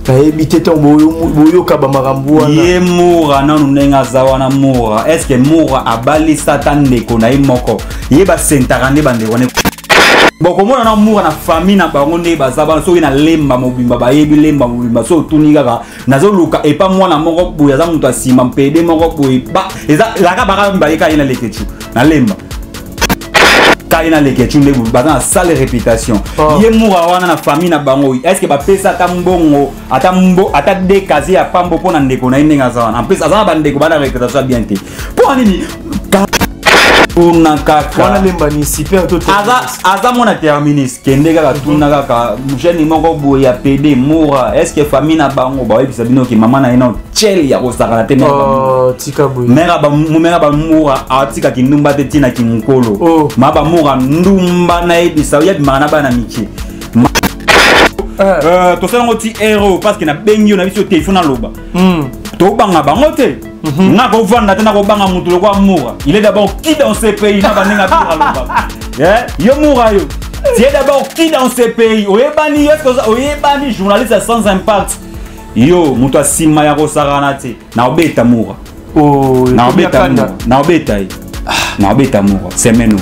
Ebité ton boyo kabamaramboua. Ye moura non nenga zawana moura. Est-ce que moura abali satan ndeko na imoko. Ye ba sentarane bande wane. Bon comment on a moura na famille na bango ne bazaba so na lemba mobimba ba yebi lemba mobimba so tuni kaka nazo luka et pas moi na moko boya za muta sima mpede moko boy ba eza la ka baka mba yeka ina lekechu na lemba. Kaina lekechu ne bazana na sale réputation. Ye moura wana na famille na bango. Est-ce que ba pesa tambongo ata dekazi ya pambo pona ndeko na inenga zawana. En plus azana bandeko bana réputation bien te. Pour anini Wana lemba ni super tout. Aza mona terminus kende kaka tuna kaka jeune moko boye ya PD moura. Est-ce que famille na bango ba yebisa bino ki mama na ina cheli ya kosaka te mera. Oh tika boye. Mera ba moura atika kindumba te tina kimukolo. Ma ba moura ndumba na yebisa yebi mana bana michi. To sala ngoti héros parce que na bengi na biso téléphone loba. To banga bango te. Na ko vanda te na ko banga mutu lo kwa moura. Il est d'abord qui dans ce pays na banenga bira loba. Yo moura yo. Tu es d'abord qui dans ce pays? Oyebani est-ce que oyebani journaliste sans impact. Yo mutu asima ya ko sarana te. Na obeta moura. Oh, na obeta moura. Na obeta. Na obeta moura. C'est menu.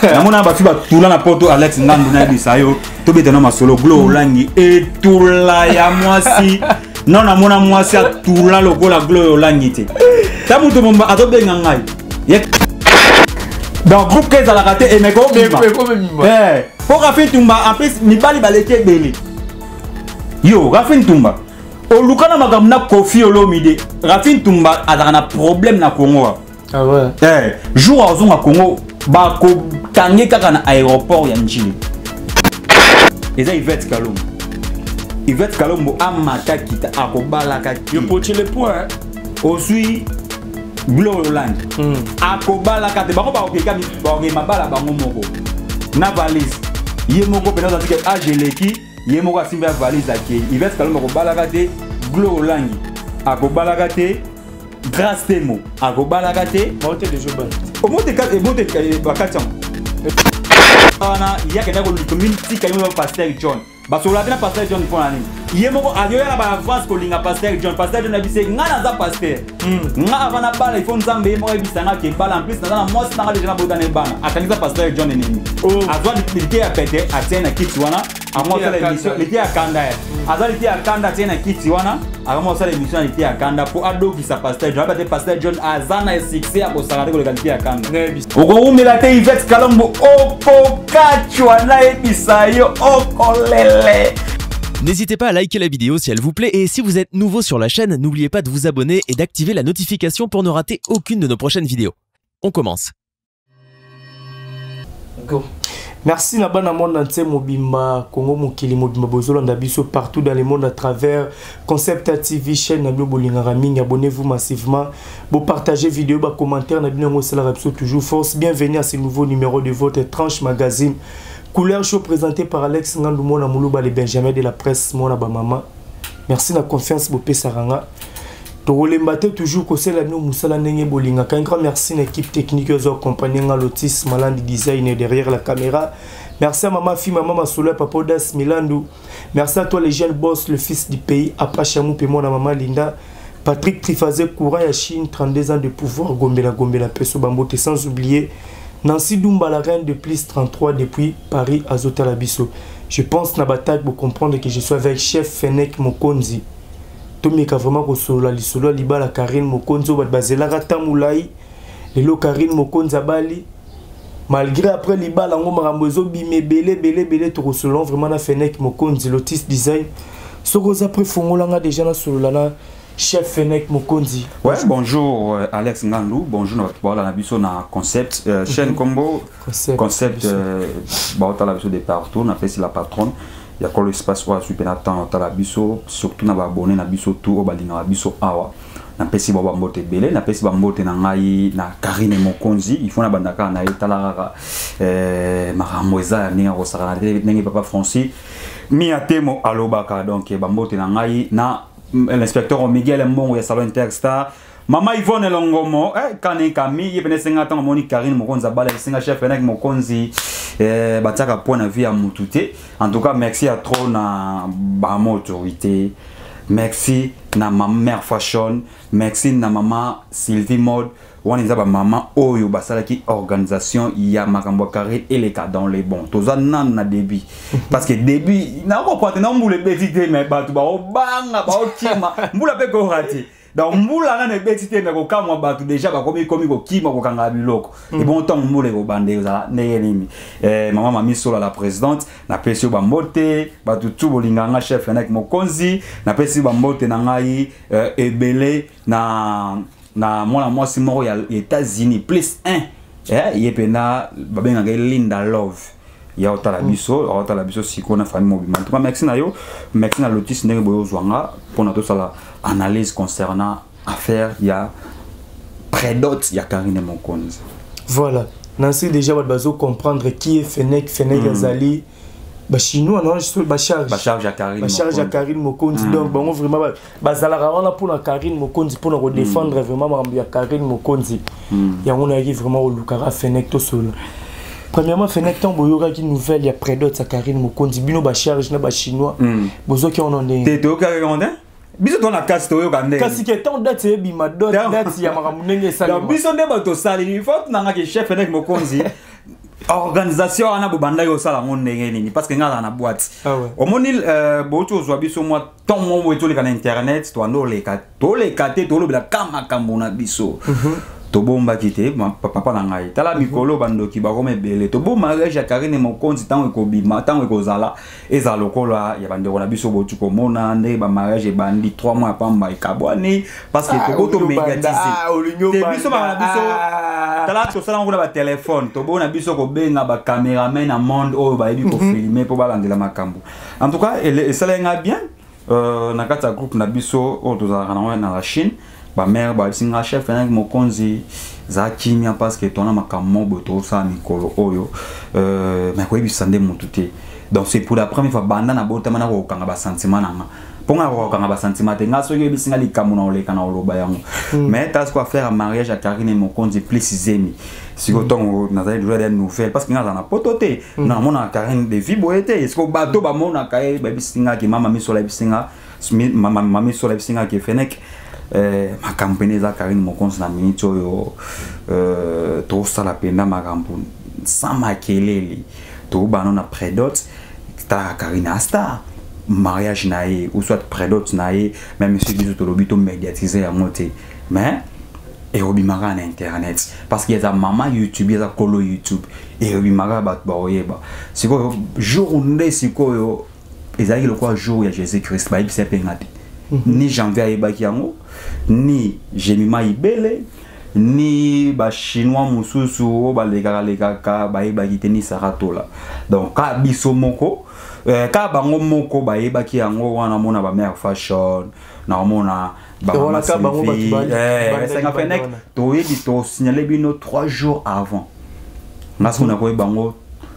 Namona ba fiba tula na poto Alex Ngandu na bisayo to beta na masolo glo langi et tula ya mwasi non namona mwasi tula lokola glo langi te tamuto bomba atobenga ngai ye dans groupe que za la raté et meko pour Rafin Tumba en plus mibali baleke bele yo Rafin Tumba o lukana magamna Kofi Olomide Rafin Tumba a problème na Congo. Ah ouais. Jour à zonga Congo bako tangi kaka na aéroport ya Njili. Eza Yvette Kalombo. Yvette Kalombo amata kita akobala kaki. Yo poche le point. Osui Glo Hollande. Akobala kate bako ba okeka mi mabala bango moko. Na valise. Ye moko pena za tike ageleki, ye moko asimba valise ake. Yvette Kalombo akobala kate Glo Hollande. Akobala kate grâce temo akobala kate monte de joban. Au monte bakati ana il y a quelqu'un qui communique quand même pasteur John basola tena pasteur John pour nani yemoko ayoya na ba France ko linga pasteur John na bise ngana za pasteur nga avana bala il faut nzambe yemo ebisanga ke bala en plus na moi na déjà botane bana akanisa pasteur John enemi azwa dipilité ya pete atena kiti wana amo sala émission liti ya kanda azwa liti ya kanda tena kiti wana amo sala émission liti ya kanda pour adoki sa pasteur John ba te pasteur John azana succès ya kosala ko liti ya kanda oko umela te Yvette Kalombo oko kachwa na ebisayo okolele. N'hésitez pas à liker la vidéo si elle vous plaît et si vous êtes nouveau sur la chaîne, n'oubliez pas de vous abonner et d'activer la notification pour ne rater aucune de nos prochaines vidéos. On commence. Go. Merci Nabana monde entier mobimba Congo mokili mobimba bozolanda biso partout dans le monde à travers Concept TV chaîne Nabio Bolingara Ming. Abonnez-vous massivement, vous partagez vidéo, bas commentaire Nabio Ngo c'est la rapso toujours force. Bienvenue à ce nouveau numéro de votre tranche magazine Couleur Show présenté par Alex Ngandu Mona Moulouba les Benjamin de la presse Mona Bamama. Merci la confiance Bopé Saranga. Torolembate toujours que c'est la nous Moussala Nenge Bolinga. Un grand merci à l'équipe technique aux accompagnants à l'autisme Malandi Design derrière la caméra. Merci à maman fille maman Masoula Papodas Milandu. Merci à toi les jeunes boss le fils du pays Apachamou et mon maman Linda. Patrick Trifazé Koura Yachine 32 ans de pouvoir Gombela Peso Bambote sans oublier Nancy Dumba la reine de plus 33 depuis Paris Azotalabiso. Je pense na bataille pour comprendre que je suis avec chef Fenek Mokonzi. Tomika vraiment ko solo lisolo libala Karine Mokonzo bazela rata moulai lelo Karine Mokonza bali malgré après libala ngo marambozo bimé belé to solo vraiment na Fenek Mokonzi lotis design soko za après fongolanga déjà na solo na chef Fenek Mokonzi. Ouais, bonjour Alex Ngandu, bonjour na biso na concept chaîne combo concept ba la biso de partout na fait la patronne. Il y a quoi l'espace où super attend à la biso surtout na abonné na biso tout au balinga na biso awa na pesi baba mbote belé na pesi baba mbote na ngai na Karine Mokonzi il faut na bandaka na etala maramweza ninga kosaka na ninga papa Francis mi atemo alobaka donc baba mbote na ngai na l'inspecteur Miguel Mbongo ya salon Interstar Mama Yvonne Longomo, Kane Kami, Yepene Sengatan, Moni Karine Mokonza Bala, Senga chef Fenek Mokonzi, batiaka point na vie à mutute. En tout cas merci à trop na ba autorité. Merci na ma mère fashion, merci na maman Sylvie Mode. On est ba maman oyo basala ki organisation ya makambo carré et les cas dans les bons. Toza nan na débit parce que débit na ko pote na mbule betité mais ba tu ba obanga ba okima mbula pe ko rati. Donc mbula na ne betité mais ko kamwa ba tu déjà ba komi ko kima ko kanga biloko. Et bon temps mbule ko bande za ne nimi. Maman mami solo la présidente na pesi ba mbote ba tu bolinganga chef na mokonzi na pesi ba mbote na ngai ebele na moi si moko ya États-Unis plus 1 yepena babenga Linda Love ya otala biso siko na famille mobile. En tout cas merci na yo, merci na Lotis ndenge boyo zwanga pour na to sala analyse concernant affaire ya prédote ya Karine Mokonzi. Voilà, Nancy déjà bazo comprendre qui est Fenech Azali. Ba chinois non ba charge à Karine Mokonzi. Donc bon vraiment bazala wana pour na Karine Mokonzi pour na défendre vraiment ya Karine Mokonzi. Ya on arrive vraiment au Lukara Fenech to solo. Premièrement Fenech tant boyoka qui nouvelle ya prédote à Karine Mokonzi bino ba charge na ba chinois. Bozo qui on en est. Te ka rondin biso to na kasi to yo kande kasi ke tant date e bima date ya makamunenge sala biso nde ba to sala il faut na ngaki chef Fenech Mokonzi organisation ana bobanda yo sala ngondenge nini parce que ngala na boîte omoni boto zo biso moi tant mo weto le kana internet to ando le kate to lo bila kama kamona biso to bomba kite papa na ngai tala mikolo bandoki ba kome bele to bo mariage ya Karine Mokonzi tant ko bima tant ko zala eza lokola ya bande na biso botu ko mona nde ba mariage bandi 3 mois pamba ikabwani parce que to boto médiatiser te biso ba biso tala to sala ngona ba téléphone to bo na biso ko benga ba caméraman na monde oyo ba yebi ko filmer po ba landela makambo. En tout cas ça lenga bien na kata groupe na biso o to za na la Chine. Ba mère ba singa chef Fenech Mokonzi za kimia parce que tona makambo boto sa mikolo oyo mais ko ibisande mutute. Donc c'est pour la première fois banda na bota mana ko kanga ba sentiment nanga ponga ko kanga ba sentiment te ngaso yo bisinga likamu na oleka na oloba yango mais t'as quoi faire un mariage à Karine Mokonzi plus zemi si autant nazali déjà des nouvelles parce que ngaza na potote na mona Karine de vie boete est-ce que bato ba mona kai ba bisinga ki mama miso la bisinga mama miso la bisinga ki Fenech ma campagne za Karine Mokonzi na minute oyo to sala penda makambo sans makelele to bano na prédote ta Karine Asta mariage nae ou soit prédote nae même si biso to lobito médiatiser ya moté mais et obimara na internet parce qu'il y a maman YouTube il y a kolo YouTube et obimara bat ba oyeba siko jour nde siko yo ezali le quoi jour ya Jésus Christ ba ibise pengate ni janvier ayebaki yango ni Jemima Ibele ni ba chinois mususu ba lekaka ba yebaki te ni Saratola. Donc ka biso moko ka bango moko ba yebaki yango wana mona ba mère fashion na mona ba mama Sylvie ça Fenech to yebi to signaler bino 3 jours avant parce qu'on a koy bango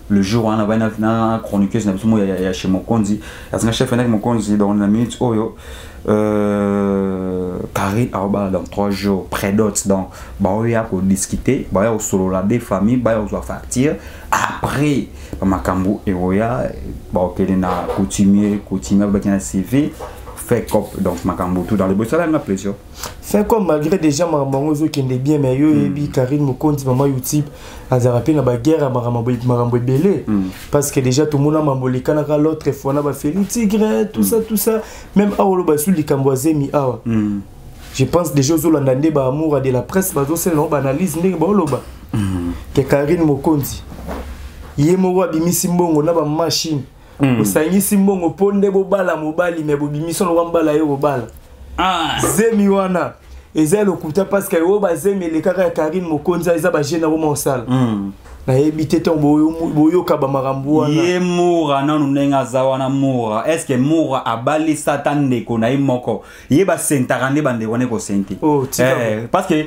le jour où on a une chroniqueuse na biso ya chez Mokonzi parce chef Fenech Mokonzi dans la minute oyo Karine arba dans 3 jours prédote donc ba oya ko discuter ba ya solo la des familles ba ya zo facture après ba makambo e oya ba okele na coutumier ba kina CV fait cop donc makambo tout dans le beau ça la plaisir fait comme malgré déjà makambo zo qui est bien mais yo ebi Karine Mokonzi maman YouTube azarape na ba guerre makambo belé parce que déjà tout le monde a mambolika na l'autre fois na ba fait tigre tout ça même awolo ba sous likambo azemi awa je pense déjà aux Hollandais ba amour de la presse ba zo c'est non analyse ndenge ba oloba que Karine Mokonzi yemo wa bimisi mbongo na ba machine osangisi mbongo ponde bobala mobali me bobimisi no wambala yo bobala zemi wana eza lokuta parce que yo bazemi le kaka Karine Mokonzi eza ba jeune na mosala na ebité ton boyo ka ba marambo wana ye moura nanu nenga zawana moura est-ce que moura abali satan ndeko na imoko ye ba sentarande bande wone ko senti parce que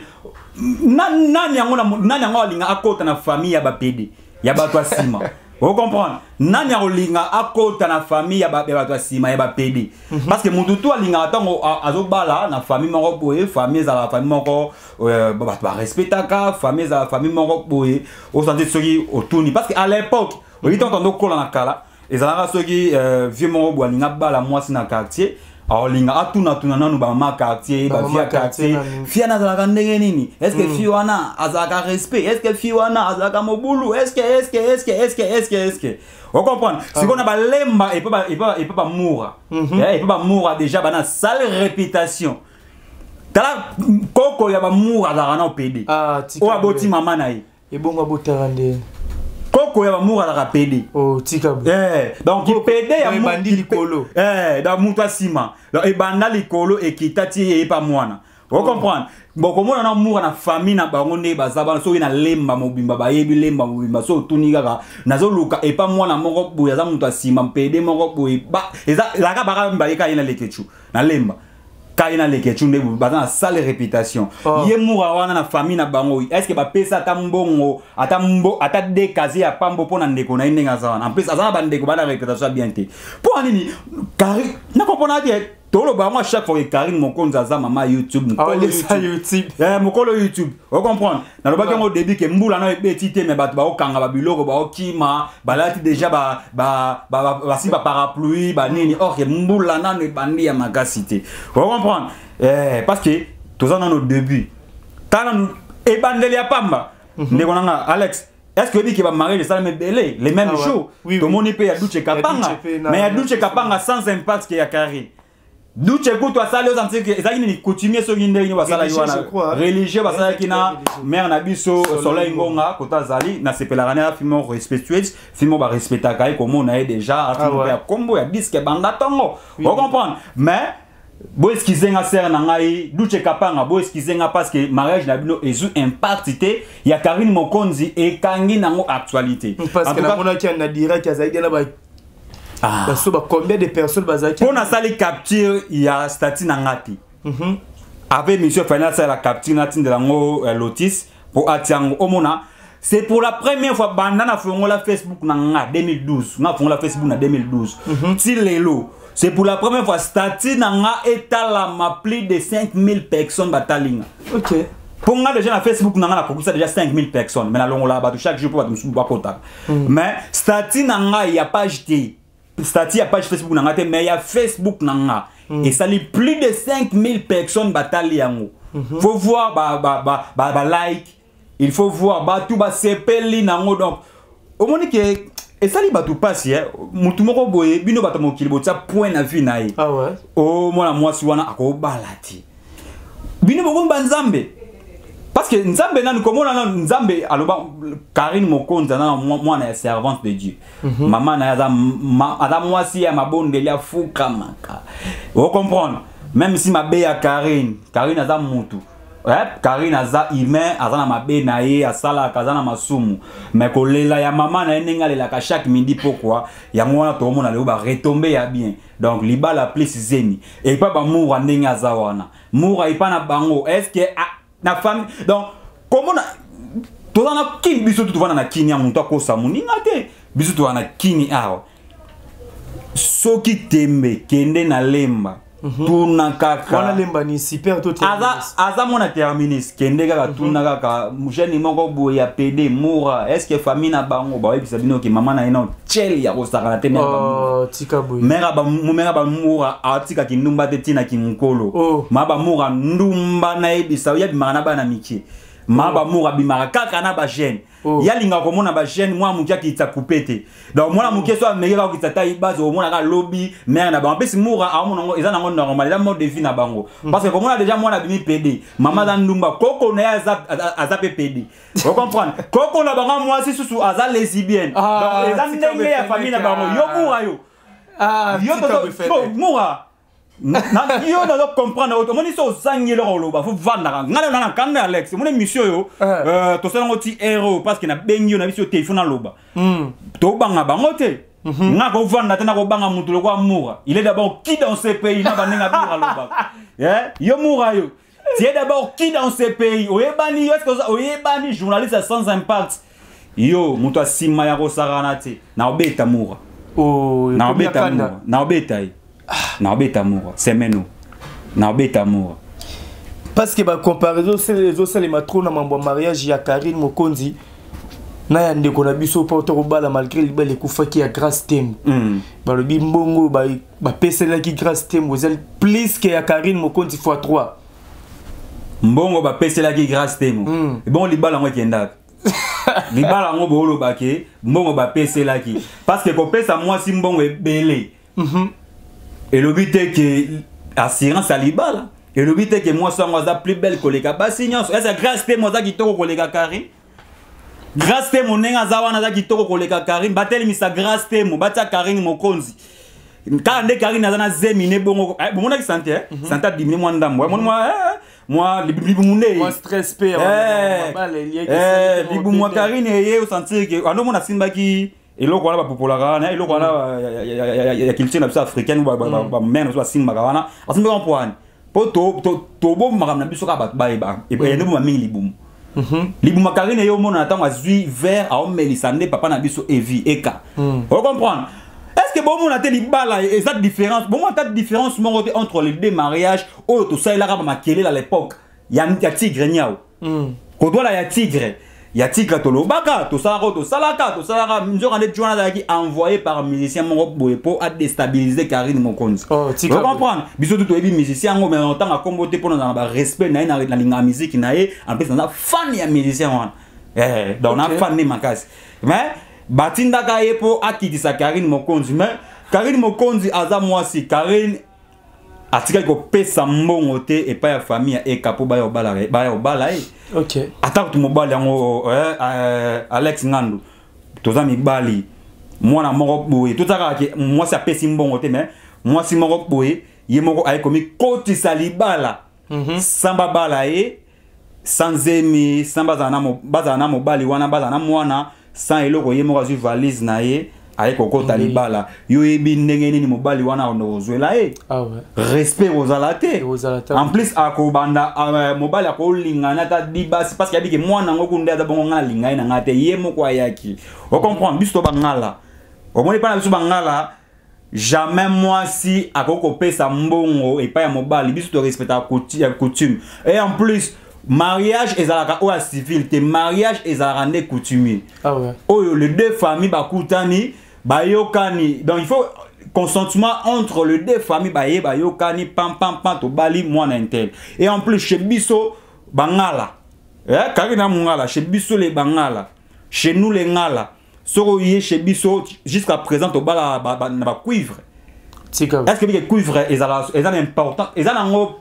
nani yango linga akota na famille ya ba pede ya ba to asima Vous comprenez? Nani alinga akota na famille ya bato sima ya ba PD. Parce que mutu to alinga atango azobala na famille moko boye, famille za la famille moko ba respectaka, famille za la famille moko boye, au sens soki otuni parce que à l'époque, on dit entendre kola na kala, ezalaka soki vieux moko boye alinga bala mwasi na quartier. Alors linga atuna nanu ba ma quartier ba via quartier fia na zalaka ndenge nini est-ce que fi wana azaka respect est-ce que fi wana azaka mobulu est-ce que on comprend si on a ba lemba et pas moura et pas moura déjà ba na sale réputation tala koko ya ba moura za na PD o aboti mama na yi et bon abotarande koko ya bamour ala PD. Oh tika. Donc il PD ya bandi likolo. Da muta sima. Donc e banda likolo e kitati e pa mwana. Vous comprenez? Bon comme on a amour na famille na bango ne bazaba so ina lemba mobimba ba yebi lemba mobimba so tuninga ka nazo luka e pa mwana moko boya za muta sima PD moko boy ba eza la ka ba mba ika ina lekechu na lemba. Kaina lekechu ne bazana sale réputation. Ye moura wana na famille na bango. Est-ce que ba pesa ata mbongo ata dekazi ya pambo pona ndeko na indenga zawana. En plus azana ba ndeko bana réputation bien te. Pour nini Karine na comprendre te tolo ba moi chaque fois que Karine Mokonzi aza mama YouTube YouTube. Mokolo YouTube. Vous comprenez? Na loba au début que mbula na betité mais bato ba okanga ba biloko ba okima balati déjà ba si ba parapluie ba nini or que mbula na ne bandi ya magacité. Vous comprenez? Parce que tous en au début. Tant et bandeli ya pamba. Ndeko nanga Alex. Est-ce que dit qu'il va marier les salles belé les mêmes jours? Tout le monde peut y a Duce Kapanga. Mais y a Duce Kapanga sans impact qu'il y a Karine. D'où tu écoutes toi ça les antiques et ça il coutumier so nginde ni basala yiwana religieux basala kina mère na biso soleil ngonga kota zali na sepelaka na fimo respectueux fimo ba respecta kai comme on a déjà à combo ya disque banda tongo vous comprenez mais bo eskizenga ser na ngai Duce Kapanga bo eskizenga parce que mariage na bino ezu impacté ya Karine Mokonzi et kangi nango actualité parce que na mona ki na direct ya zaidi na ba combien de personnes bazaki pour na sali capture il y a statut ngati avec monsieur Final la capture ngati de lango lotis pour atiango omona c'est pour la première fois bandana fongola Facebook na 2012 na fongola Facebook na 2012 ti lelo c'est pour la première fois statut nga etala ma plus de 5000 personnes batalinga. OK. Pour nga déjà na Facebook na ça déjà 5000 personnes mais na longola ba chaque jour pour ba musu ba kota mais statut nga il y a pas jeté statut à page Facebook nangate mais il y a Facebook nanga et ça lit plus de 5000 personnes batali yango. Faut voir ba like, il faut voir ba tout ba sepeli nango donc au moment que et ça li ba tout passe mutu moko boye bino bato mokili botsa point na vie na yi. Ah ouais. Oh moi mwasi wana akobalati. Bino boko banzambe. Parce que Nzambe na comme on Nzambe aloba Karine Mokonzi na moi na servante de Dieu. Maman na ada mwasi ya mabonde ya fuka maka. Vous comprenez? Même si ma be ya Karine aza mutu. Karine aza humain azana mabe na ye asala kazana masumu. Mais kolela ya maman na nenga lela ka chaque midi pourquoi? Ya mwana to mona le ba retomber ya bien. Donc liba la plus zemi. Et pas ba moura nenga zawana. Moura ipana bango. Est-ce que na famille donc comment to na kini biso tu vana na kini ya muntu akosa muninga te biso tu vana kini awa soki tembe kende na lemba tuna kaka wana lemba ni super to aza mona terminus kende kaka tuna kaka jeune moko boye ya PD moura est-ce que famille na bango ba yebisa bino ke mama na ina cheli ya kosaka na teme ba tika boye mera ba moura atika kindumba te tina kinkolo ma ba moura ndumba na yebisa ya bimaka na bana mikie ma ba moura bimaka kaka na ba jeune ya linga komona ba jeune moi mukia ki ta coupete donc moi mukia so ameka ko kitata ibazo omona ka lobby mère na ba mpesi moura amona ngo eza nango normal la mode de vie na bango parce que komona déjà moi na bimi PD mama za ndumba koko na aza PD vous comprenez koko na bango moi si susu aza lesbienne donc eza ndenge ya famille na bango yo moura yo yo to moura na yo na comprendre auto moni so zangi le roloba faut vendre ngale na kanda Alex moni mission yo to sala ngoti héros parce que na bengi yo na biso téléphone na loba to banga bango te nga ko vendre tena ko banga mutu le kwa moura il est d'abord qui dans ce pays na banenga bira loba yo moura yo tu es d'abord qui dans ce pays oyebani est-ce que oyebani journaliste sans impact yo moto asima ya kosarana te na obeta mura na obeta mura na obeta yi na obeta mura semeno na obeta mura parce que ba comparaison c'est les autres les matron na mambo mariage ya Karine Mokonzi na ya ndeko na biso pa to bala malgré li ba le kufaki ya grâce tem ba le bimbongo ba pesela ki grâce tem vous êtes plus que ya Karine Mokonzi x3 mbongo ba pesela ki grâce tem bon li bala ngo kenda li bala ngo bolo bake mbongo ba pesela ki parce que ko pesa moi si mbongo ebele et le but est que assurance à li bala et le but est que moi ça moi ça plus belle que les cabasignon est-ce grâce tem moi ça qui toko ko les Karine grâce te monenga zawana za kitoko koleka Karine bateli misa grâce te mo bata Karine Mokonzi ka nde Karine azana zemine bongo bomona ki santé santa dimine moi ndambo moi libu munde moi stress pe libu moi Karine ye o sentir que ando mona simba ki eloko wana ba populara na eloko wana ya culture na biso africaine ba mena so simba wana asimba comprendre po to bo makam na biso ka ba e ndo ma mingi libu Libuma Karine yo mona attend azui vers a omelisande papa na biso evi eka. On comprendre. Est-ce que bon mon até libala et cette différence bon mon ta différence entre les deux mariages oh tout ça il a ba makele à l'époque ya tigre nyao. Ko dola ya tigre to lobaka to salaka to salaka nzo ande joana da ki envoyé par musicien mon boepo a déstabiliser Karine Mokonzi. On comprendre. Biso tout ebi musicien ngo mais en tant que comboté pour dans ba respect na linga musique na e en plus na fan ya musicien wana. Donc on a fan ni makasi. Mais batinda ka yepo akitisa Karine Mokonzi mais Karine Mokonzi aza mwasi Karine atika ko pesa mbongo te et pas ya famille ya ekapo ba yo bala e. OK. Attaque tout mobile yango Alex Ngandu. Toza mibali. Mwana moko boye. Tout ça que moi ça pesi mbongo te mais moi si moko boye, ye moko ay komi koti salibala. Samba bala e sans emi, samba bazana mobali wana bazana mwana sans eloko ye moko azu valise na ye. Avec Koko Talibala, yo ebi ndenge nini mobali wana onozwela e. Ah ouais. Respect aux alaté. En plus akobanda mobali akolingana ta dibasi parce qu'il a dit que moi nango kunde da bongo ngala lingana na ngate ye moko ayaki. On comprend biso bangala. Au moins pas biso bangala jamais moi si akoko pesa mbongo et pas ya mobali biso to respecter coutume. Et en plus mariage ezalaka ou à civil te mariage ezalaka ne coutumier. Ah ouais. Oh les deux familles bakutani bayokani donc il faut consentement entre les deux familles bayokani pam to bali mwana intel et en plus chez biso bangala Karina mungala chez biso les bangala chez nous les ngala soko yé chez biso jusqu'à présent to bala ba cuivre est-ce que les cuivre est important ezango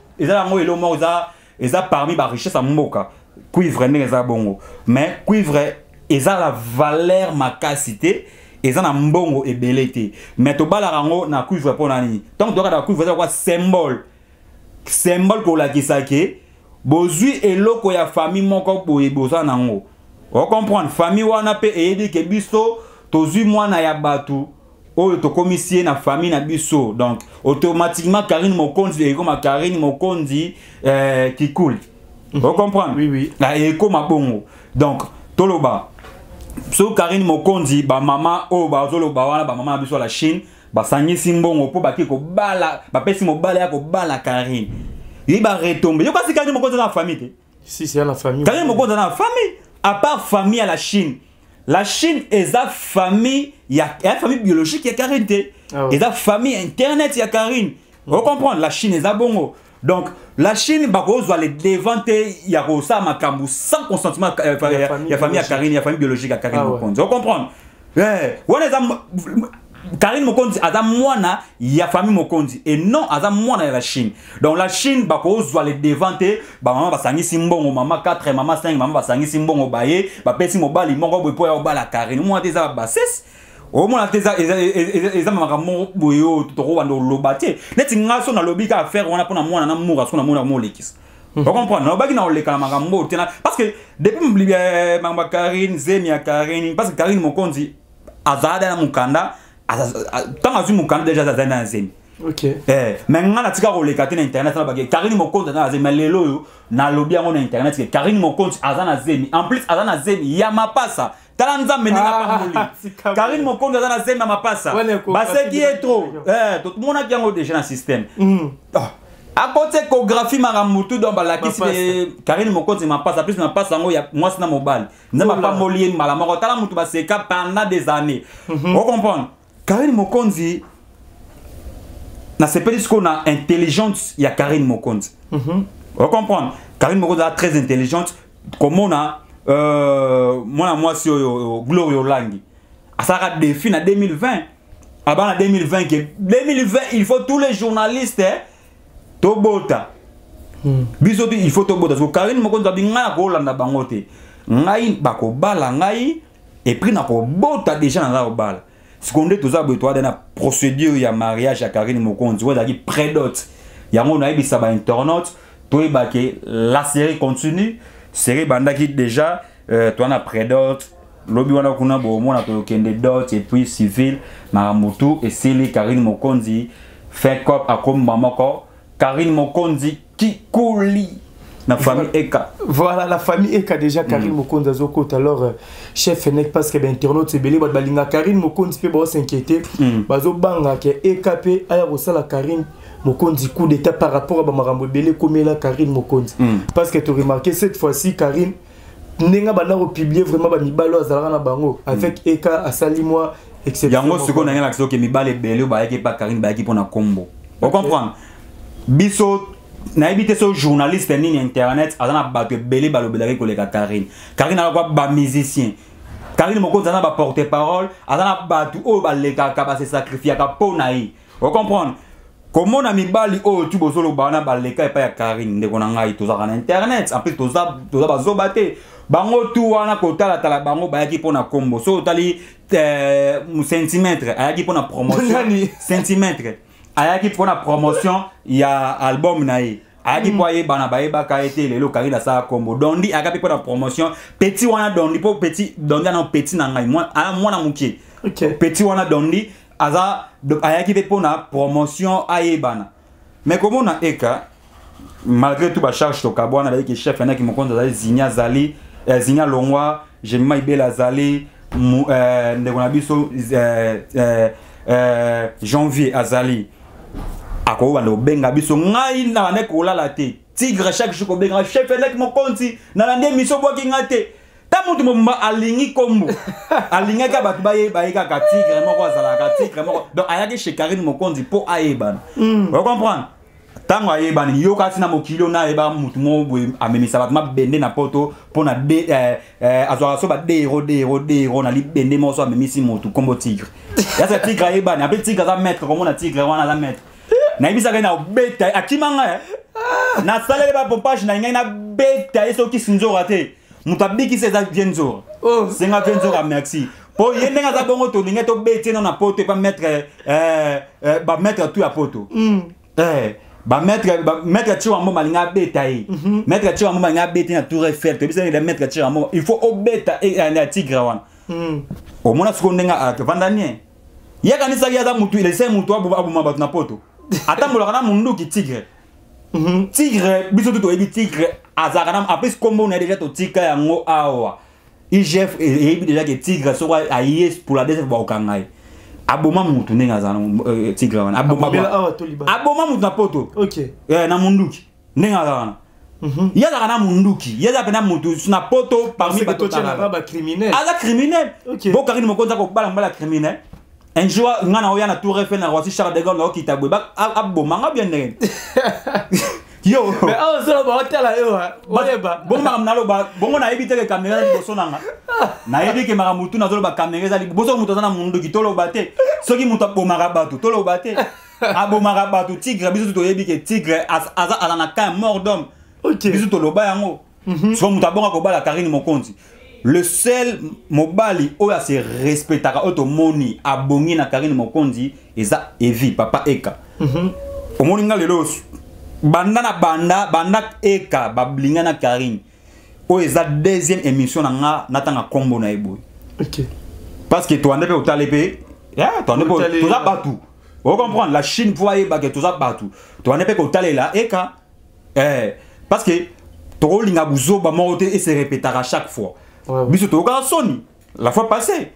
elo moza eza parmi ba richesse à mboka cuivre ne eza bongo mais cuivre eza la valeur makasité eza na mbongo ebelete mais to bala rango na cuivre pona ni donc to ka cuivre eza quoi symbole ko la kisake bozui eloko ya famille moko boye boza nango on comprendre famille wana pe eyedi ke biso tozui mwana ya batu oyo to komisie na famille na biso donc automatiquement Karine Mokonzi et comme Karine Mokonzi qui coule on comprendre oui la eko mabongo donc toloba so Karine Mokonzi ba mama o ba zoloba wana ba mama biso la Chine ba sangisi mbongo po ba kiko bala ba pesi mobala ya ko bala Karine il ba retomber yo kasi Karine Mokonzi na famille si c'est la famille Karine Mokonzi na famille à part famille à la Chine est la famille il y a famille biologique il y a Karine et la famille internet il y a Karine on comprend la Chine est bongo donc la Chine ba ko zo aller deventer il y a ça makambu sans consentement il y a famille à Karine il y a famille biologique à Karine Mokonzi on comprend Karine Mokonzi aza mwana ya famille Mokonzi et non aza mwana ya la Chine donc la Chine ba ko zo aller deventer ba maman basangisi mbongo mama 4 mama 5 mama basangisi mbongo baye ba pesi mobali moko boy po ya bala Karine moi teza ba bases au moins teza eza makambo boyo to ko wando lobate neti ngaso na lobika affaire wana pona mwana na mura so na mona mo lekisa on comprend no baki na oleka makambo tena parce que depuis mama Karine zemi ya Karine parce que Karine Mokonzi azada na mukanda tant azu mukanda déjà azada na zemi OK mais ngana tika ko leka na internet na baki Karine Mokonzi na zemi lelo na lobby yango na internet que Karine Mokonzi azana zemi en plus azana zemi ya mapasa tala nzambe ndenge apamboli Karine Mokonzi aza na semba mapasa baseki ye trop tomonaki yango déjà na système à côté échographie maramutu donc balakisi Karine Mokonzi mapasa plus mapasa yango ya mwasi na mobali nzambe apamboli ye mbala moko tala mutu baseka pendant des années on comprend Karine Mokonzi na sepeli siko na intelligence ya Karine Mokonzi on comprend Karine Mokonzi est très intelligente comme on a moi si Glory Olangi ça a défi en 2020 avant 2020 il faut tous les journalistes tobota biso il faut tobota parce que Karine Mokonzi binga ko landa bangote ngai bako bala ngai et puis na ko bota déjà na la bala ce qu'on dit tout ça besoin de la procédure ya mariage à Karine Mokonzi ouais qui prédote yango na ibisa ba internaute toi la série continue série banda qui déjà toi na prédote lobi wana kuna bo mona to kende dot et puis civil maramutu et c'est Karine Mokonzi fait cop à comme mamako Karine Mokonzi qui couli la famille Eka. Voilà la famille Eka déjà Karine Mokonzi azoko alors chef nek parce que ben internaute c'est belé balinga Karine Mokonzi pe ba s'inquiéter bazo banga ke Eka pe aya la Karine Mokonzi coup d'état par rapport à bamarambo belé comme la Karine Mokonzi parce que tu remarqué cette fois-ci Karine nenga bana republier vraiment ba mibalo azalaka na bango avec Eka asali moi exceptionnellement yango siko na ngala que mibale belé ba yeke pas Karine ba yeke pona combo on comprend biso na éviter ce journaliste ni internet azana bato belé balobelaki koleka Karine ala kwa ba musicien Karine Mokonzi azana ba porte-parole azana bato o baleka ka ba se sacrifier ka pona yi on comprend comment na mibali o tu bozolo bana baleka e pa ya Karine ndeko na ngai tozaka na internet après toza bazobate bango tu wana kotala tala bango bayaki pona kombo so tali centimètre ayaki pona promotion centimètre ayaki pona promotion ya album na ye ayaki po ye bana bayeba ka été lelo Karine sa kombo dondi ayaki pona promotion petit wana dondi po petit dondi na petit na ngai moi na mukie petit wana dondi aza ayaki pe pona promotion ayebana mais comment na Eka malgré tout ba charge to kabwana avec chef na ki Mokonzi azali Zinia Zali Zinia Longwa Jemima Ibela Zali ndeko na biso janvier azali ako banda benga biso ngai na bande ko lala te tigre chaque jour ko benga chef na ki Mokonzi na lande miso boki ngate ta mutu momba alingi kombo alinga ka batu baye ka tigre moko azala ka tigre moko donc ayaki chez Karine Mokonzi po ayeban vous comprenez tango ayeban yo ka tina mokilo na eba mutu mo amemisa batu mabende na poto pona azwa so ba de na li bende mo so amemisi mutu kombo tigre ya sa tigre ayeban après tigre za mettre comme na tigre wana za mettre na ibisa ka na beta akimanga na salele ba pompage na ngai na beta eso ki sinzo raté mutabiki seza bienzo senga bienzo ka merci po yenga za bongo to linga to beti na poto pa mettre ba mettre tout à poto ba mettre tu en moma linga beta yi mettre tu en moma linga beti na tour Eiffel to bisa le mettre tu en moma il faut au beta et na tigre wan o mona siko ndenga vandanie yaka ni sa ya mutu ile se mutu abu mabatu na poto atambola kana mundu ki tigre tigre biso to ebi tigre azakana après combo on a déjà to tika yango awa IGF et déjà que tigre so a yes pour la deuxième fois kangai aboma mutu nenga zana tigre wana aboma mutu na poto OK na munduki nenga zana yaza kana munduki yaza pena mutu na poto parmi bato ba criminel ala criminel bo Karine Mokonzi ko bala criminel un jour ngana oya na tour Eiffel na Roissy Charles de Gaulle na kitabwe ba aboma nga bien ndenge yo mais on se va hotel là yo ba bon ma nalo ba bongo na ebite ke caméra di boso nanga na ebi ke mara mutu na zolo ba caméra za boso mutu za na mundu ki tolo bate soki mutu bomara batu tolo bate abomara batu tigre biso to ebi ke tigre aza na ka mort d'homme biso to loba yango so mutu bonga ko bala Karine Mokonzi le seul mobali oya se respectaka automoni abongi na Karine Mokonzi eza Evi papa Eka omoni nga lelo banda Eka bablinga na Karine o eza deuxième émission na nga natanga kombo na eboy OK parce que toi ndebe otalepe toi ndebe toza batu on comprend la Chine pour aller baguette toza batu toi ndebe otalela Eka parce que to linga buzo ba mote et se répétera chaque fois biso to ka soni la fois passée.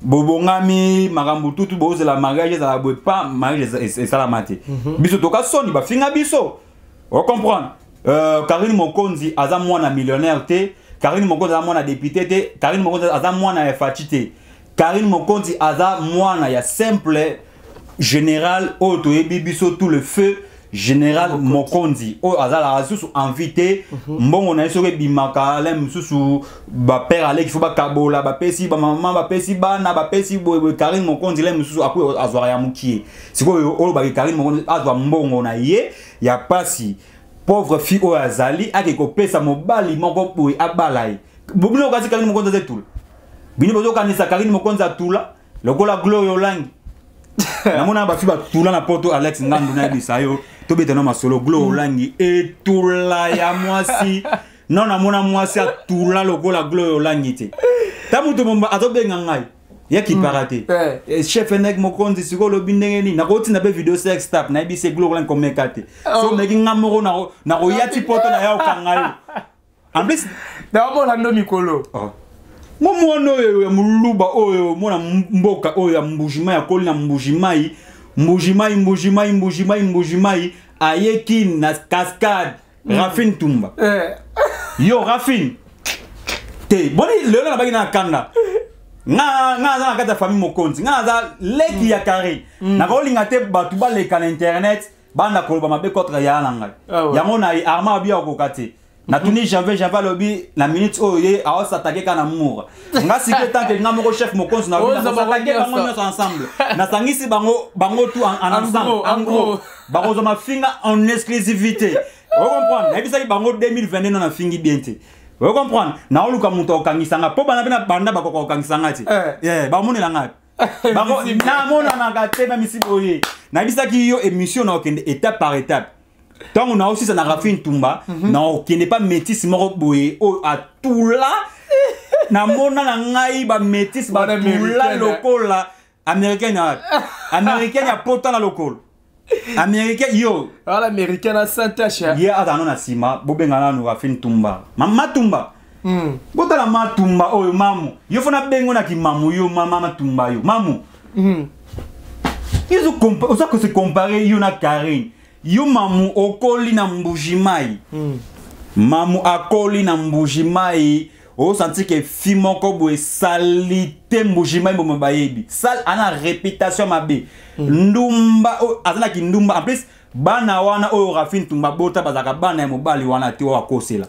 Bobongami, makambu tutu boze la mariage za la boy pas mariage et ça la maté. Biso toka soni ba finga biso. On comprend. Karine Mokonzi aza mwana millionnaire te, Karine Mokonzi aza mwana député te, Karine Mokonzi aza mwana ya fatite. Karine Mokonzi aza mwana ya simple général otoyebi biso tout le feu général Mokonzi o azala susu invité mbongo na yeso ke bimaka le mususu ba père ale qu'il faut ba kabola ba pesi ba maman ba pesi bana ba pesi boy Karine Mokonzi le mususu akwe azwa ya mukie siko o ba Karine Mokonzi azwa mbongo na ye ya pasi pauvre fille o azali ake ko pesa mobali moko boy abalai bobino kasi Karine Mokonzi zetul bino bozo kanisa Karine Mokonzi atula lokola Glory Olangi namona ba fiba tula na poto Alex Ngandu na bisayo to betana masolo Glory Olangi etula ya mwasi non namona mwasi atula lokola Glory Olangi te tamuto momba azobenga ngai ya ki parate chef Nek Mokonzi siko lobi ndenge ni nakoti na be video sex tap na bise Glory Olangi komekate so meki ngamoro na ko yati poto na ya okangayo en plus na mona ndo mikolo Momono oyo ya muluba oyo mona mboka oyo ya mbujima ya koli na mbujimai ayeki na cascade Rafine Tumba yo Rafine te boni lelo na bagi na kanda nga za na kata famille Mokonzi nga za leki ya carré na ko linga te batu ba leka na internet banda koloba mabe contre ya nanga yango na arma bia ko kate na tuni janvier lobi la minute oye a s'attaquer kana mour nga siké tant que nga moko chef Mokonzi na s'attaquer bango nyonso ensemble na sangisi bango tout en gros bango zo mafinga en exclusivité vous comprenez na bisa bango 2022 na fingi bien te vous comprenez na oluka muto okangisanga po bana banda bakoko okangisanga ti ba monela ngapi bango na mona na gate na misi boye na bisa ki yo émission na okende étape par étape. Tant on a aussi ça na Rafine Tumba, non qui n'est pas métis moro boye o a tout là na mona na ngai ba métis ba tout là local là américain ya potan la local américain yo ala américain na santacha ya atano na sima bobenga na Rafine Tumba mama Tumba botala ma Tumba o mamu yo fona bengo na ki mamu yo mama Tumba yo mamu ils ont ça que se comparer yo na Karine yo mamu okoli na mbujimai mamu akoli na mbujimai o senti que fi moko boye salite mbujimai bo mabayebi sal ana réputation mabe ndumba azana ki ndumba en plus bana wana o Rafine Tumba bota bazaka bana ya mobali wana te wa kosela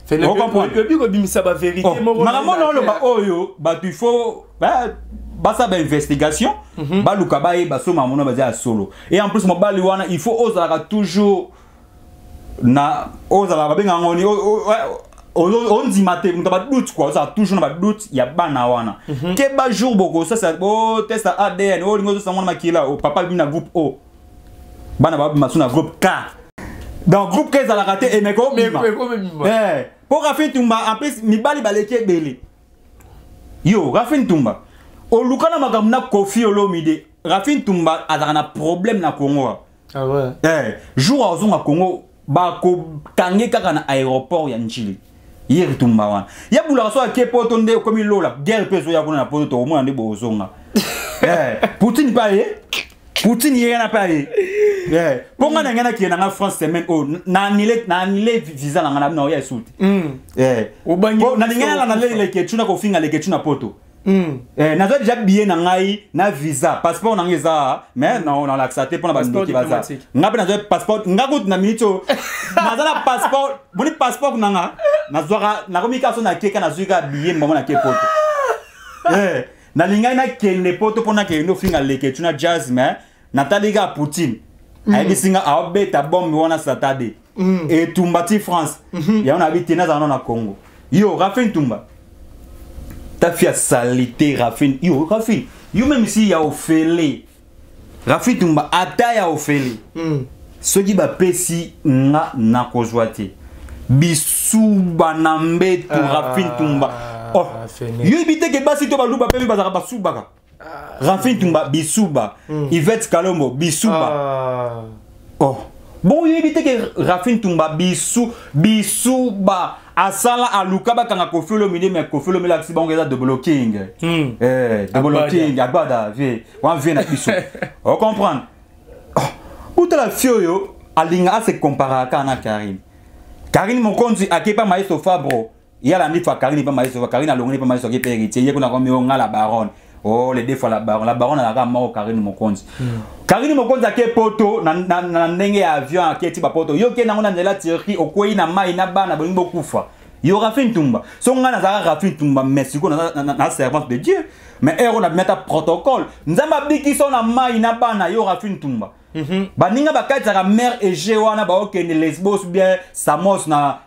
fait le biko bimisa ba vérité moko makamona lo ba oyo ba tu faut basa ba investigation baluka ba yeba so mamono bazia solo et en plus mobali wana il faut ozala toujours na ozala ba benga ngoni on dit maté muta ba doute quoi ça toujours na ba doute ya bana wana ke ba jour boko ça test ADN o lingo so ngona makila o papa bina groupe O bana ba masuna groupe K dans groupe K za la raté et meko pour Rafine Tumba en plus mibali baleke belé yo Rafine Tumba o lukana makamna Kofi Olomide Rafine Tumba azana problème na Congo ah ouais jour azonga Congo ba ko kange kaka na aéroport ya Njili hier Tumba wana ya bula so ke poto nde komi lola guerre peso ya kuna na poto to mona nde bozonga Poutine pa ye Poutine ye na pa ye ponga na ngana kiena na France semaine o na anile visa na ngana na ya suti na ngana na le ke tuna ko finga le ke tuna poto nazo déjà billet na ngai na visa passeport na ngeza mais non on a accepté pour na bandiki baza ngabe nazo passeport ngago na minito nazala passeport boni passeport nanga nazwaka na communication na keka na zuka billet mbamo na ke poto na linga na kende poto pona ke no finga leke tuna jazz mais nataliga Poutine aibisinga aobeta bombe wana satade et Tumbati France ya on habite na za na Congo yo Rafine Tumba ta fille a salité Rafine yo Rafine yo même si ya ofele Rafine Tumba ata ya ofele soki ba pesi nga na kozwate bisuba na mbeto Rafine Tumba yo ibite ke basi to baluba pe bazaka basubaka Rafine Tumba bisuba Yvette Kalombo bisuba bon yo ibite ke Rafine Tumba bisuba asala aluka bakanga Koffi Olomide mais Koffi Olomide la bango eza double king double king abada vie wan vie na biso on comprendre pour la fioyo alinga a se comparer à Karine Mokonzi akepa maestro Fabro il y a la nifa Karine pas maestro Karine alongoni pas maestro qui héritier il y a qu'on a la baronne oh les deux fois la baronne a la mort Karine Mokonzi Karine Mokonzi ake poto na ndenge avion aketi ba poto yo ke na ngona ndela tiri okwei na mai na bana bolingo kufa yo Rafin Tumba so ngana za Rafin Tumba merci ko na servante de Dieu mais on a mettre protocole nzamba biki so na mai na bana yo Rafin Tumba baninga bakati la mer et jewana ba okende Lesbos bien Samos na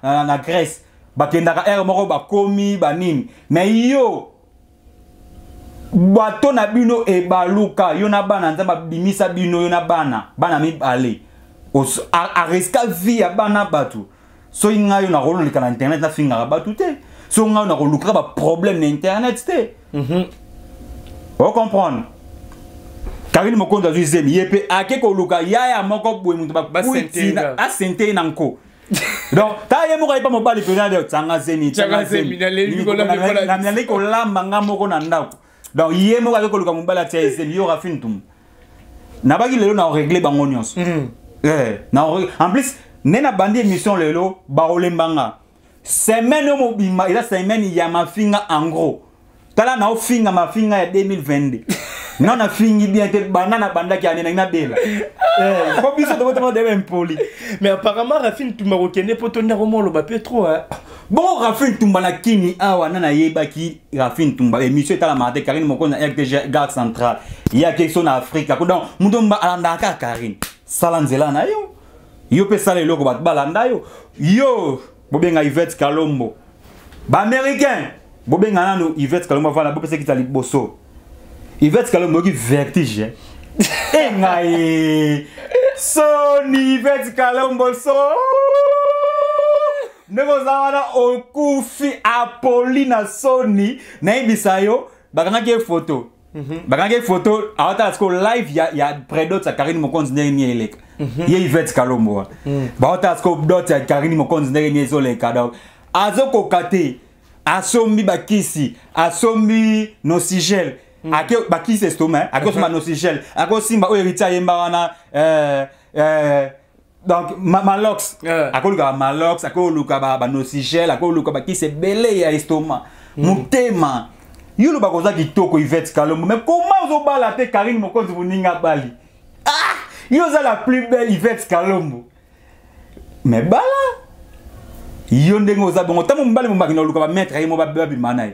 Grèce bakenda ka air moko ba komi banini mais yo bato na bino e baluka yo na bana nzamba bimisa bino yo na bana mi ale a riska vie bana batu so inga yo na rolo likana internet na finga batu te so nga na roluka ba problème na internet te on comprendre Karine Mokonzi azuzemi yepe ake ko luka yaya moko boye mutu ba sentina a sente nanko donc ta ye moko ipa mobali pena de tsanga zemi na nyale ko lamba nga moko na ndako donc ye moko ake ko luka mobali atia zemi yo Rafin Tumba na baki lelo na régler bango nyonso na en plus nena bandi émission lelo ba olembanga semaine mo bima ila semaine ya mafinga en gros tala na ofinga mafinga ya 2022 non na fingi bien te banana banda ki anena na bela ko biso to boto de impoli mais apparemment Rafin Tumba okende poto na romo lo ba trop hein bon Rafin Tumba na kini awa nana yeba ki Rafin Tumba émission tala mate Karine Mokonzi na RTG Garde Centrale il y a quelque chose en Afrique donc mudomba alanda ka Karine salanzela na yo pe sala eloko bat balanda yo bobenga Yvette Kalombo ba américain bobenga nanu Yvette Kalombo vala bo pese ki tali boso Yvette Kalombo qui vertige ngai Sony Yvette Kalombo so nego zawana okufi Apollina Sony na ibisayo bakanga ke photo bakanga ke photo awata sko live ya predot sa Karine Mokonzi ndeni eleka ye Yvette Kalombo bawata sko dot ya Karine Mokonzi ndeni ezoleka donc azoko kate asombi bakisi asombi nosigel ake bakisi estoma ake soma nosigel ake simba o héritier yemba wana donc malox akoluka malox akoluka ba nosigel akoluka bakisi belé ya estoma mutema yulu bakoza kitoko Yvette Kalombo mais comment ozobala te Karine Mokonzi buninga bali yo za la plus belle Yvette Kalombo mais bala yo ndengo za bongo tamu mbali mbaki na luka ba maître yimo ba bimana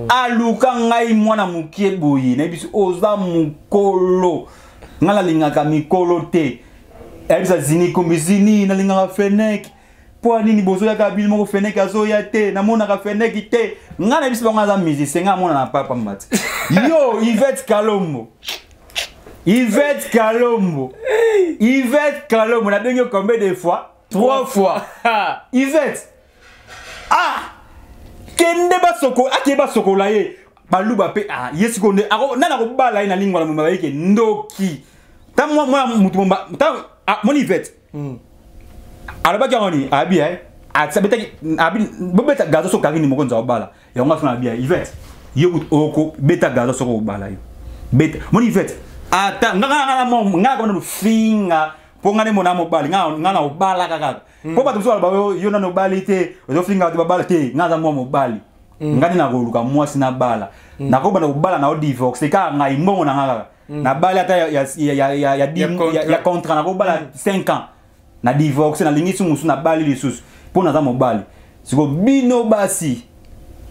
aluka ngai mwana mukie boyi na biso oza mukolo ngala lingaka mikolo te ebisa zini kombizini na lingaka fenek po nini bozo ya kabili moko fenek azoya te na mona ka fenek te ngana biso bonga za musicien nga mona na papa mbati yo Yvette Kalombo Yvette Kalombo na bengo combien de fois 3 fois Yvette kende basoko akeba sokola ye baluba pe yesiko nde nana ko bala ina lingwa na mumba yake ndoki ta moi mutu mumba ta mon Yvette alaba kyoni abi atsabeta abi bobeta gazo so Karine Mokonzi obala yonga funa abi Yvette yo oko beta gazo so ko bala yo beta mon Yvette ata ngaka ngaka no finga ponga ne mona mobali ngana obala kaka ko ba tuso ba yo na mobali te zo finga ba bala te ngaza mo mobali ngani na koluka mwasi na bala na ko bana obala na divorce ka ngai mbongo na ngaka na bala ata ya contrat na ko bala 5 ans na divorce na lingisu musu na bali lisusu pona za mobali siko bino basi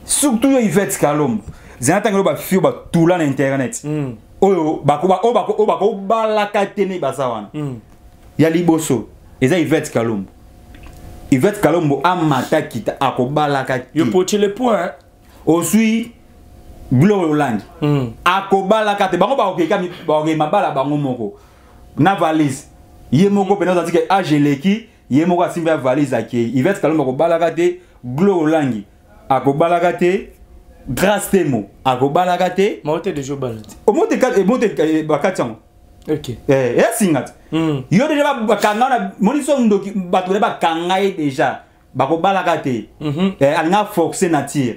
surtout Yvette Kalombo zinata ngelo ba fio ba tula na internet oyo bako bala katene basawana ya liboso eza Yvette Kalombo Yvette Kalombo amata kita akobala kati yo poche le point osui Gloire Hollande akobala kati bango ba okeka mabala bango moko na valise ye moko pena za tike ageleki ye moko asimba valise ake Yvette Kalombo akobala kati Gloire Hollande akobala kati Grâce Temo akobala kati mote de jobal omote bakati ok singat yo déjà ba kanga na moniso ndoki bato ba kanga déjà bakobala kate alinga forcer na tir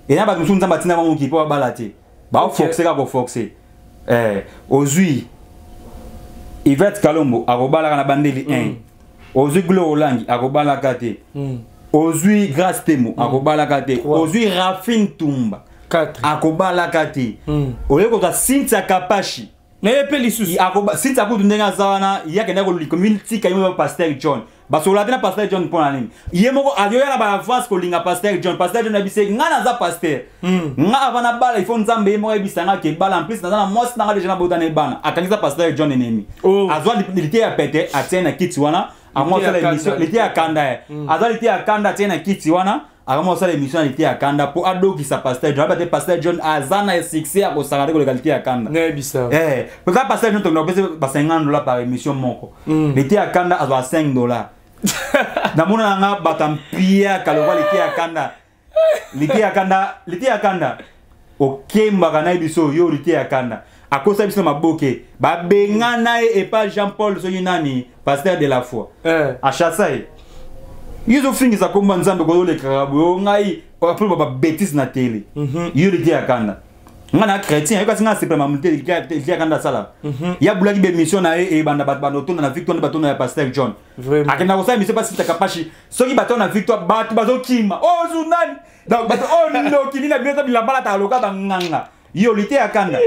et na ba musu nzamba tina bango ki po balate ba forcer ka ko forcer ozui Yvette Kalombo akobala na bandeli 1 ozui Glo Olangi akobala kate ozui Grace Temo akobala kate ozui Rafine Tumba 4 akobala kate oleko ka Cynthia Kapashi na epe lisusu akoba Cynthia kutu ndenga zawana yakenda ko community kayimo Pasteur John basola tena Pasteur John pona nini yemoko ayoya na ba avance ko linga Pasteur John na bise ngana za Pasteur nga avana bala ifo nzambe yemo ebisanga ke bala en plus na moi na déjà na botana bana akangiza Pasteur John enemi azwa lité ya pete atena kiti wana amo sala émission lité ya kanda azwa lité ya kanda atena kiti wana agamo sala émission lité ya kanda po adoki sa Pasteur John ba te Pasteur John azana succès a ko sangate ko lité ya kanda na bisa parce que Pasteur John to no pese ba $50 par émission moko lité ya kanda azwa $5 namuna nga batampia kaloba lité ya kanda okemba kana biso yo lité ya kanda akosa biso maboke ba bengana e pa Jean-Paul so nani pasteur de la foi achasa yizo fingi za komba nzambe ko le karabo ngai apple ba bêtise na télé yo lité ya kanda ngana chrétien yo kasinga c'est vraiment lité ya kanda sala ya bulaki be mission na e banda batona na victoire batona ya pasteur John akena ko sa mission pas Cynthia Kapashi soki batona na victoire bazokima oh zunani donc bato oh ndo kinina biota bilambala ta loka nganga yo lité ya kanda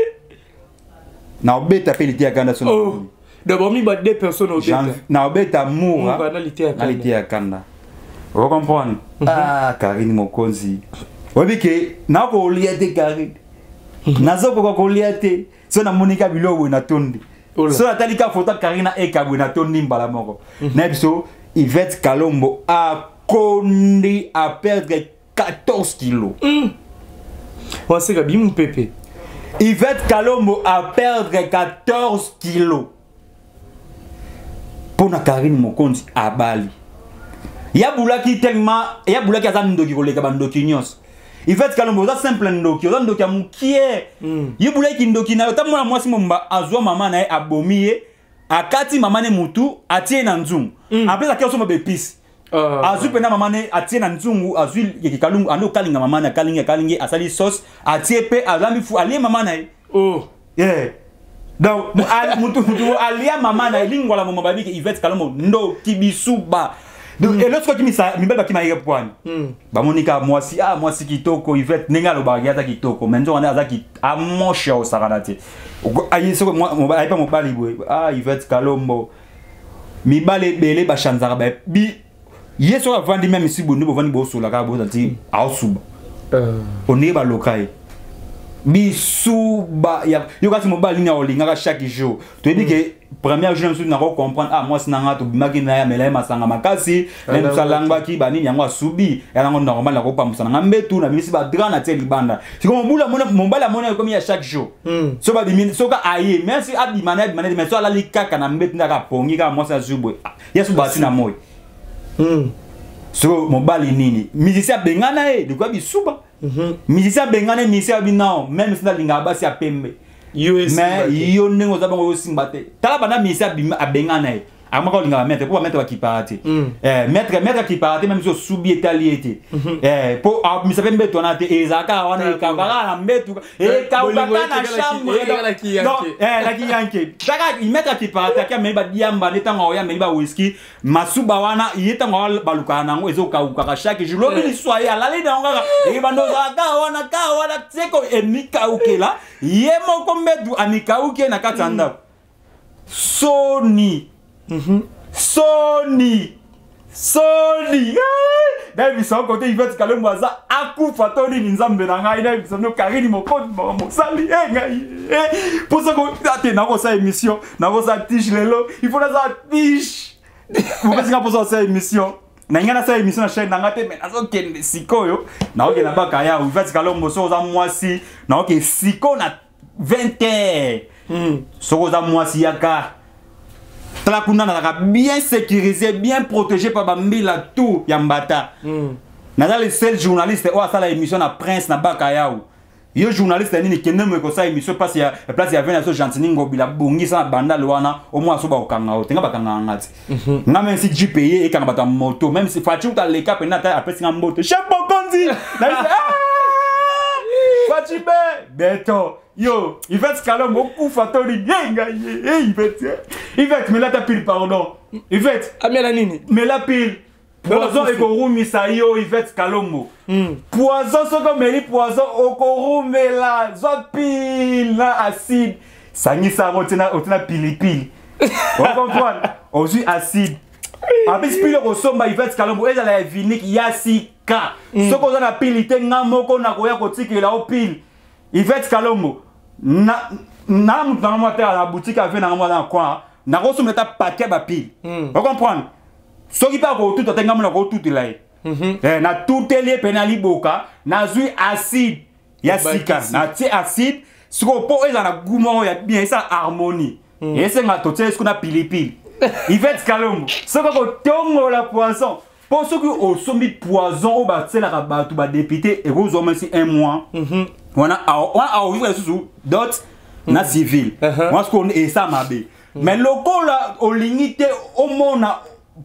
na obeta pe lité ya kanda so d'abord mi ba deux personnes obeta na obeta moura na lité ya kanda vous comprenez Karine Mokonzi obike na ko liete Karine nazoko ko liete so na monika bilobo na tondi so na talika photo Karina ekabwe na tondi mbala moko na biso Yvette Kalombo a kondi à perdre 14 kilos on sait que bim pépé Yvette Kalombo a perdre 14 kilos pour na Karine Mokonzi à Bali ya bulaki tellement ya bulaki azan ndoki ko leka bandoki nyos Yvette Kalombo za simple ndoki za ndoki amukie yibulaki ndoki na yotamona mwasi momba azwa mama na abomiye akati mama ne mutu atie na nzungu apesa ke so mabepisi azu pena mama ne atie na nzungu azu yekalungu ando kalinga mama na kalinge asali sauce atie pe azambi fu alie mama na donc mutu alia mama na lingwa la mama babiki Yvette Kalombo ndo kibisuba donc et l'autre qui mibel qui m'a répondre ba monika mwasi kitoko Yvette nenga lo ba yata kitoko menzo wana azaki a mosha o saranate ayi soko ayi pa mobali boy Yvette Kalombo mibale bele ba chanzara ba bi yeso avandi même si bondo bovandi bo sola ka bo tati a suba oni ba lokai bisuba yo kasi mobali ni olinga chaque jour to dit que première jour je na comprendre moi sinanga to bimaki na ya mela masanga makasi même salangba ki bani nyangwa subi ya ngo normal na ko pamusana ngambetu na bisi ba drana teli banda si comme mobula mobala mona comme ya chaque jour so ba bimini so ka aye merci abi manade mais so ala likaka na mbetu ndaka pongi ka moi sa zubwe yesu basi na moy so mobali nini musicien bengana de quoi bisuba musicien bengana musicien binao même si na linga basi ya pembe mais yo nengo za bango simbate tala bana musicien abengana amaka linga mettre pour mettre ki parati mettre ki parati même so subi etaliete pour musicien pembe tona te ezaka wana kambara na mbetu kambara na chambre non la ki yanke taka mettre ki parati ka me ba diamba netanga oya me ba whisky masuba wana yetanga baluka nango ezoka ukaka chaque jour lo bi soya la le ndanga bandoza ka wana tseko enika ukela yemo kombedu anika uke na katanda Sony David son côté Yvette Kalombo za akufa toni nzambe na ngai na bisono Karine Mokonzi mosali ngai pour ça que ate na ko sa émission na ko sa tiche lelo il faut ça tiche vous pensez que pour ça émission na ngana sa émission na chaîne ngate mais nazo kende sikoyo na oke na baka ya Yvette Kalombo so za mwasi na oke siko na 20h so za mwasi yaka tala kuna na bien sécurisé bien protégé par bambila tout yambata na les seuls journalistes ou ça la émission na Prince na baka yao yo journaliste nini kende mo ko sa émission passe ya place ya vena so gentini ngobila bongisa banda lwana au moins so ba okanga o tenga bakanga ngati nga même si tu payé et kanga bata moto même si fachu ta le cap na ta après singa moto chef Mokonzi na Fachibe beto yo Yvette Kalombo kufatori yenga Yvette mais là ta pile pardon Yvette amela nini mais la pile poison ekorumisa yo Yvette Kalombo poison soko meli poison okorumela zo pile na acide sangisa otina pilipili on comprend aussi acide en plus pile kosomba Yvette Kalombo ezala vinique yasika soko za na pile te ngamoko na koya kotikela o pile Yvette Kalombo na mutu na moi na boutique avec na moi na quoi na kosomba ta paquet ba pile on comprend soki pa ko tout atenga mona ko tout là na tout lié penali boka na zui acide yasika na ti acide soko po ezana gumo ya bien ça harmonie et c'est ma totie ce qu'on a pilipili Yvette Kalombo soko ko tongo la poisson pour ceux qui ont sombi poison au bâtiment la rabat ba député et vous ont un mois on a ouvert sous d'autres na civil moi ce qu'on est ça mabé mais loco là au limité au mona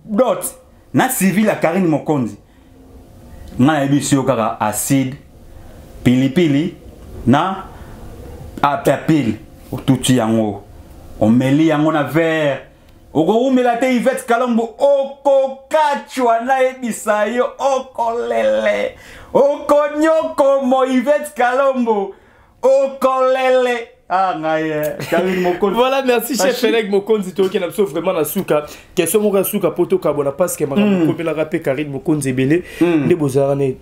d'autres na civil la Karine Mokonzi na ebisio kaka acide pilipili na apapil tout yango on meli yango na verre okoumela te Yvette Kalombo okokachwa na ebisa yo okolele okonyoko mo Yvette Kalombo okolele ah ngaye Karine Mokonzi. Voilà, merci chef Félix Mokonzi to qui n'a pas vraiment na souka question mo ka souka poto ka bona parce que makambo ko pela rapé Karine Mokonzi belé ne bozarane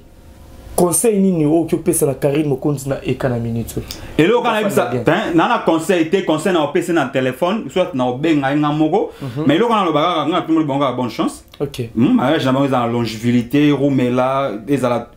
conseil nini o ki pesa na Karine Mokonzi na ekana minute et là quand ça na conseil te conseil na opesa na téléphone soit na obenga ngamoko mais là quand le baga nga tout le monde bonne chance OK mariage na bonne longévité rumela ezala